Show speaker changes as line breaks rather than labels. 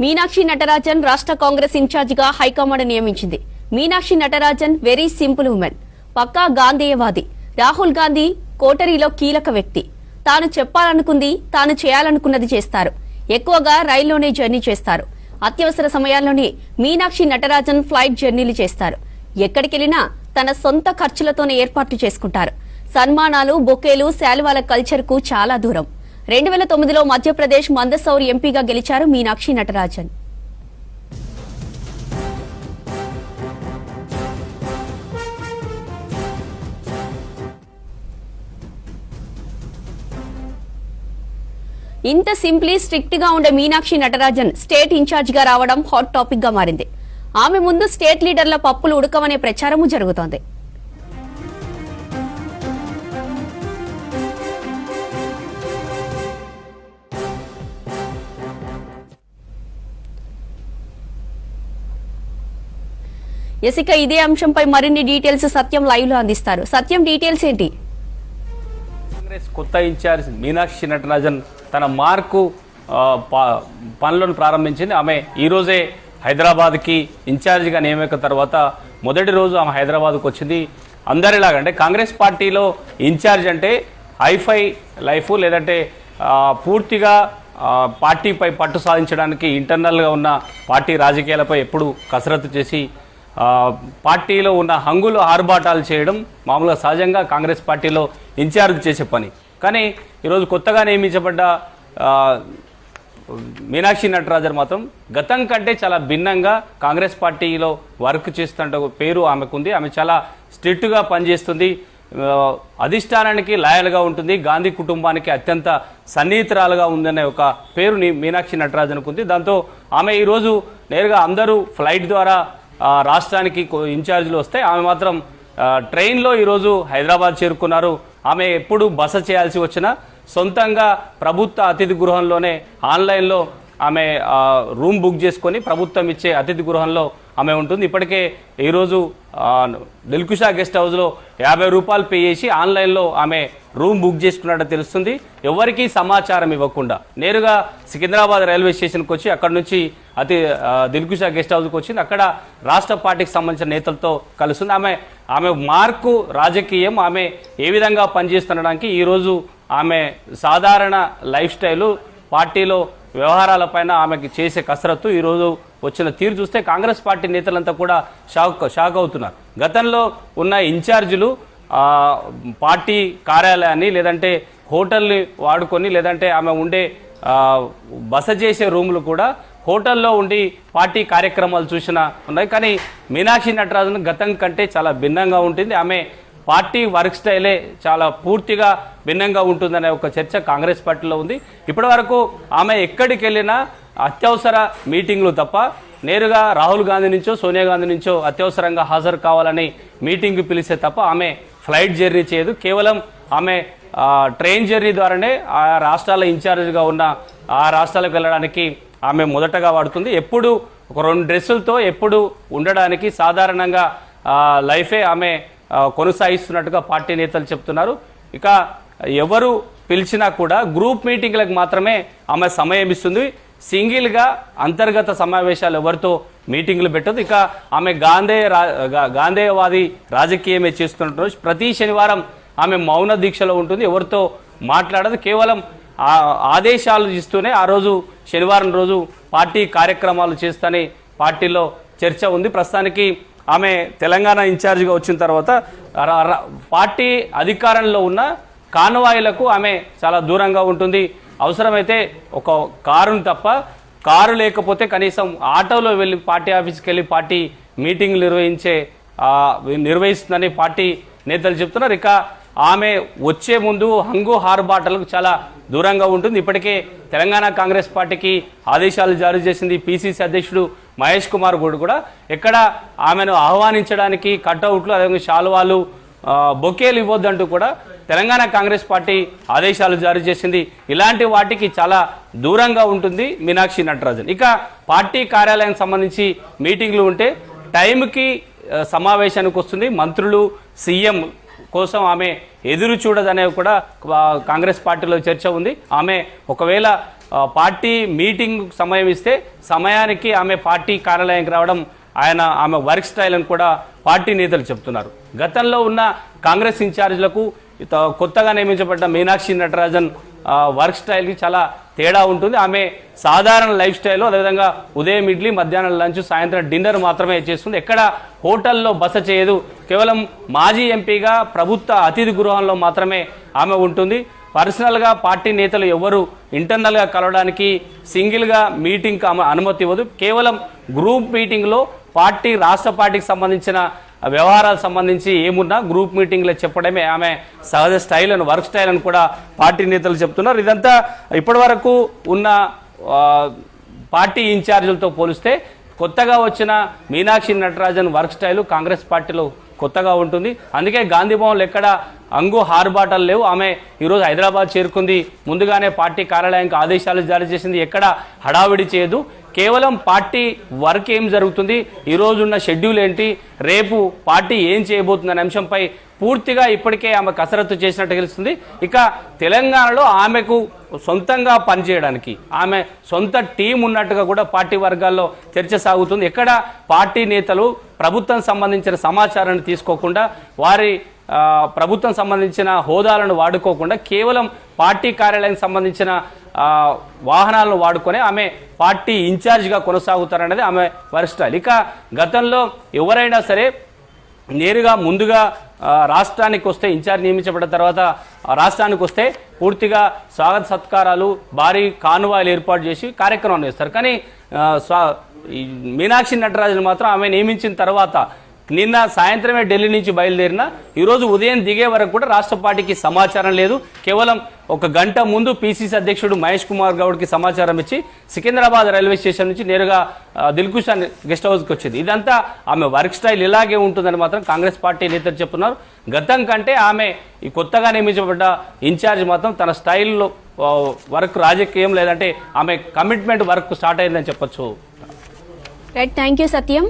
మీనాక్షి నటరాజన్ రాష్ట్ర కాంగ్రెస్ ఇన్ఛార్జిగా హైకమాండ్ నియమించింది. Meenakshi Natarajan very simple women, పక్కా గాంధేయవాది. రాహుల్ గాంధీ కోటరీలో కీలక వ్యక్తి. తాను చెప్పాలనుకుంది, తాను చేయాలనుకున్నది చేస్తారు. ఎక్కువగా రైల్లోనే జర్నీ చేస్తారు. అత్యవసర సమయాల్లోనే మీనాక్షి నటరాజన్ ఫ్లైట్ జర్నీలు చేస్తారు. ఎక్కడికెళ్లినా తన సొంత ఖర్చులతోనే ఏర్పాట్లు చేసుకుంటారు. సన్మానాలు, బొకేలు, శాలువాల కల్చర్ కు చాలా దూరం. 2009లో మధ్యప్రదేశ్ మందసౌర్ ఎంపీగా గెలిచారు మీనాక్షి నటరాజన్. ఇంత సింప్లీ స్ట్రిక్ట్ గా ఉండే మీనాక్షి నటరాజన్ స్టేట్ ఇన్ఛార్జ్ గా రావడం హాట్ టాపిక్ గా మారింది. ఆమె ముందు స్టేట్ లీడర్ల పప్పులు ఉడకమనే ప్రచారము జరుగుతోంది. ఇక ఇదే అంశంపై మరిన్ని డీటెయిల్స్ సత్యం లైవ్ లో అందిస్తారు. సత్యం, డీటెయిల్స్ ఏంటి?
కాంగ్రెస్ కొత్త ఇన్ఛార్జ్ మీనాక్షి నటరాజన్ తన మార్కు పనులను ప్రారంభించింది. ఆమె ఈరోజే హైదరాబాద్కి ఇన్ఛార్జిగా నియమిక తర్వాత మొదటి రోజు ఆమె హైదరాబాద్కు వచ్చింది. అందరిలాగా అంటే కాంగ్రెస్ పార్టీలో ఇన్ఛార్జ్ అంటే హైఫై లైఫ్, లేదంటే పూర్తిగా పార్టీపై పట్టు సాధించడానికి ఇంటర్నల్గా ఉన్న పార్టీ రాజకీయాలపై ఎప్పుడు కసరత్తు చేసి పార్టీలో ఉన్న హంగులు ఆర్భాటాలు చేయడం మామూలుగా సహజంగా కాంగ్రెస్ పార్టీలో ఇన్ఛార్జ్ చేసే పని. కానీ ఈరోజు కొత్తగా నియమించబడ్డ మీనాక్షి నటరాజన్ మాత్రం గతం కంటే చాలా భిన్నంగా కాంగ్రెస్ పార్టీలో వర్క్ చేస్తున్న పేరు ఆమెకుంది. ఆమె చాలా స్ట్రిక్ట్గా పనిచేస్తుంది, అధిష్టానానికి లాయల్గా ఉంటుంది, గాంధీ కుటుంబానికి అత్యంత సన్నిహితురాలుగా ఉందనే ఒక పేరు మీనాక్షి నటరాజన్కు ఉంది. దాంతో ఆమె ఈరోజు నేరుగా అందరూ ఫ్లైట్ ద్వారా రాష్ట్రానికి ఇన్ఛార్జీలు వస్తే ఆమె మాత్రం ట్రైన్లో ఈరోజు హైదరాబాద్ చేరుకున్నారు. ఆమె ఎప్పుడు బస చేయాల్సి వచ్చినా సొంతంగా ప్రభుత్వ అతిథి గృహంలోనే ఆన్లైన్లో ఆమె రూమ్ బుక్ చేసుకొని ప్రభుత్వం ఇచ్చే అతిథి గృహంలో ఆమె ఉంటుంది. ఇప్పటికే ఈరోజు దిల్కుషా గెస్ట్ హౌస్లో 50 రూపాయలు పే చేసి ఆన్లైన్లో ఆమె రూమ్ బుక్ చేసుకున్నట్టు తెలుస్తుంది. ఎవరికీ సమాచారం ఇవ్వకుండా నేరుగా సికింద్రాబాద్ రైల్వే స్టేషన్కి వచ్చి అక్కడ నుంచి దిల్కుషా గెస్ట్ హౌస్కి వచ్చింది. అక్కడ రాష్ట్ర పార్టీకి సంబంధించిన నేతలతో కలుస్తుంది. ఆమె మార్కు రాజకీయం, ఆమె ఏ విధంగా పనిచేస్తుండడానికి ఈరోజు ఆమె సాధారణ లైఫ్ స్టైలు, పార్టీలో వ్యవహారాలపైన ఆమెకి చేసే కసరత్తు ఈరోజు వచ్చిన తీరు చూస్తే కాంగ్రెస్ పార్టీ నేతలంతా కూడా షాక్ అవుతున్నారు. గతంలో ఉన్న ఇన్ఛార్జీలు పార్టీ కార్యాలయాన్ని లేదంటే హోటల్ని వాడుకొని, లేదంటే ఆమె ఉండే బస చేసే రూములు కూడా హోటల్లో ఉండి పార్టీ కార్యక్రమాలు చూసినా ఉన్నాయి. కానీ మీనాక్షి నటరాజన్ గతం కంటే చాలా భిన్నంగా ఉంటుంది. ఆమె పార్టీ వర్క్ స్టైలే చాలా పూర్తిగా భిన్నంగా ఉంటుందనే ఒక చర్చ కాంగ్రెస్ పార్టీలో ఉంది. ఇప్పటి వరకు ఆమె ఎక్కడికి వెళ్ళినా అత్యవసర మీటింగ్లు తప్ప నేరుగా రాహుల్ గాంధీ నుంచో సోనియా గాంధీ నుంచో అత్యవసరంగా హాజరు కావాలని మీటింగ్కి పిలిస్తే తప్ప ఆమె ఫ్లైట్ జర్నీ చేయదు. కేవలం ఆమె ట్రైన్ జర్నీ ద్వారానే ఆ రాష్ట్రాల ఇన్ఛార్జిగా ఉన్న ఆ రాష్ట్రాలకు వెళ్ళడానికి ఆమె మొదటగా వాడుతుంది. ఎప్పుడు ఒక 2 డ్రెస్సులతో ఎప్పుడు ఉండడానికి సాధారణంగా లైఫే ఆమె కొనసాగిస్తున్నట్టుగా పార్టీ నేతలు చెప్తున్నారు. ఇక ఎవరు పిలిచినా కూడా గ్రూప్ మీటింగ్లకు మాత్రమే ఆమె సమయం ఇస్తుంది. సింగిల్గా అంతర్గత సమావేశాలు ఎవరితో మీటింగ్లు పెట్టదు. ఇక ఆమె గాంధేయవాది రాజకీయమే చేస్తున్నట్టు ప్రతి శనివారం ఆమె మౌన దీక్షలో ఉంటుంది, ఎవరితో మాట్లాడదు. కేవలం ఆదేశాలు ఇస్తూనే ఆ రోజు శనివారం రోజు పార్టీ కార్యక్రమాలు చేస్తూనే పార్టీలో చర్చ ఉంది. ప్రస్తుతానికి ఆమె తెలంగాణ ఇన్ఛార్జిగా వచ్చిన తర్వాత పార్టీ అధికారంలో ఉన్న కాన్వాయిలకు ఆమె చాలా దూరంగా ఉంటుంది. అవసరమైతే ఒక కారును తప్ప, కారు లేకపోతే కనీసం ఆటోలో వెళ్ళి పార్టీ ఆఫీస్కి వెళ్ళి పార్టీ మీటింగ్లు నిర్వహిస్తుందని పార్టీ నేతలు చెప్తున్నారు. ఇక ఆమె వచ్చే ముందు హంగు హార్బాటలకు చాలా దూరంగా ఉంటుంది. ఇప్పటికే తెలంగాణ కాంగ్రెస్ పార్టీకి ఆదేశాలు జారీ చేసింది పిసిసి అధ్యక్షుడు మహేష్ కుమార్ గౌడ్ కూడా. ఎక్కడ ఆమెను ఆహ్వానించడానికి కట్అవుట్లు, అదేవిధంగా శాలువాలు, బొకేలు ఇవ్వద్దంటూ కూడా తెలంగాణ కాంగ్రెస్ పార్టీ ఆదేశాలు జారీ చేసింది. ఇలాంటి వాటికి చాలా దూరంగా ఉంటుంది మీనాక్షి నటరాజన్. ఇక పార్టీ కార్యాలయానికి సంబంధించి మీటింగ్లు ఉంటే టైంకి సమావేశానికి వస్తుంది. మంత్రులు, సీఎం కోసం ఆమె ఎదురు చూడదనే కూడా కాంగ్రెస్ పార్టీలో చర్చ ఉంది. ఆమె ఒకవేళ పార్టీ మీటింగ్ సమయం ఇస్తే సమయానికి ఆమె పార్టీ కార్యాలయానికి రావడం ఆమె వర్క్ స్టైల్ అని కూడా పార్టీ నేతలు చెప్తున్నారు. గతంలో ఉన్న కాంగ్రెస్ ఇన్ఛార్జీలకు కొత్తగా నియమించబడ్డ మీనాక్షి నటరాజన్ వర్క్ స్టైల్కి చాలా తేడా ఉంటుంది. ఆమె సాధారణ లైఫ్ స్టైల్, అదేవిధంగా ఉదయం ఇడ్లీ, మధ్యాహ్నం లంచ్, సాయంత్రం డిన్నర్ మాత్రమే చేస్తుంది. ఎక్కడ హోటల్లో బస చేయదు. కేవలం మాజీ ఎంపీగా ప్రభుత్వ అతిథి గృహంలో మాత్రమే ఆమె ఉంటుంది. పర్సనల్గా పార్టీ నేతలు ఎవరు ఇంటర్నల్గా కలవడానికి సింగిల్గా మీటింగ్కి అనుమతి ఇవ్వదు. కేవలం గ్రూప్ మీటింగ్లో పార్టీ రాష్ట్ర పార్టీకి సంబంధించిన వ్యవహారాలకు సంబంధించి ఏమున్నా గ్రూప్ మీటింగ్లో చెప్పడమే ఆమె సహజ స్టైల్ అని, వర్క్ స్టైల్ అని కూడా పార్టీ నేతలు చెప్తున్నారు. ఇదంతా ఇప్పటి వరకు ఉన్న పార్టీ ఇన్ఛార్జీలతో పోలిస్తే కొత్తగా వచ్చిన మీనాక్షి నటరాజన్ వర్క్ స్టైలు కాంగ్రెస్ పార్టీలో కొత్తగా ఉంటుంది. అందుకే గాంధీ భవన్లో ఎక్కడ అంగు హార్బాటలు లేవు. ఆమె ఈరోజు హైదరాబాద్ చేరుకుంది. ముందుగానే పార్టీ కార్యాలయానికి ఆదేశాలు జారీ చేసింది. ఎక్కడ హడావిడి చేయదు. కేవలం పార్టీ వర్క్ ఏం జరుగుతుంది, ఈరోజు ఉన్న షెడ్యూల్ ఏంటి, రేపు పార్టీ ఏం చేయబోతుంది అనే అంశంపై పూర్తిగా ఇప్పటికే ఆమె కసరత్తు చేసినట్టు తెలుస్తుంది. ఇక తెలంగాణలో ఆమెకు సొంతంగా పనిచేయడానికి ఆమె సొంత టీం ఉన్నట్టుగా కూడా పార్టీ వర్గాల్లో చర్చ సాగుతుంది. ఎక్కడ పార్టీ నేతలు ప్రభుత్వం సంబంధించిన సమాచారాన్ని తీసుకోకుండా, వారి ప్రభుత్వం సంబంధించిన హోదాలను వాడుకోకుండా కేవలం పార్టీ కార్యాలయానికి సంబంధించిన వాహనాలను వాడుకొని ఆమె పార్టీ ఇన్ఛార్జిగా కొనసాగుతారనేది ఆమె వర్క్ స్టైల్. ఇక గతంలో ఎవరైనా సరే నేరుగా ముందుగా రాష్ట్రానికి వస్తే, ఇన్ఛార్జ్ నియమించబడిన తర్వాత రాష్ట్రానికి వస్తే పూర్తిగా స్వాగత సత్కారాలు, భారీ కాన్వాయిలు ఏర్పాటు చేసి కార్యక్రమం చేస్తారు. కానీ మీనాక్షి నటరాజన్ మాత్రం ఆమె నియమించిన తర్వాత నిన్న సాయంత్రమే ఢిల్లీ నుంచి బయలుదేరిన ఈరోజు ఉదయం దిగే వరకు కూడా రాష్ట్ర పార్టీకి సమాచారం లేదు. కేవలం ఒక గంట ముందు పిసిసి అధ్యక్షుడు మహేష్ కుమార్ గౌడ్కి సమాచారం ఇచ్చి సికింద్రాబాద్ రైల్వే స్టేషన్ నుంచి నేరుగా దిల్కుషాన్ గెస్ట్ హౌస్కి వచ్చింది. ఇదంతా ఆమె వర్క్ స్టైల్ ఇలాగే ఉంటుందని మాత్రం కాంగ్రెస్ పార్టీ నేతలు చెప్తున్నారు. గతం కంటే ఆమె ఈ కొత్తగా నియమించబడ్డ ఇన్ఛార్జ్ మాత్రం తన స్టైల్లో వర్క్ రాజకీయం లేదంటే ఆమె కమిట్మెంట్ వర్క్ స్టార్ట్ అయిందని చెప్పొచ్చు.
Right, thank you Satyam.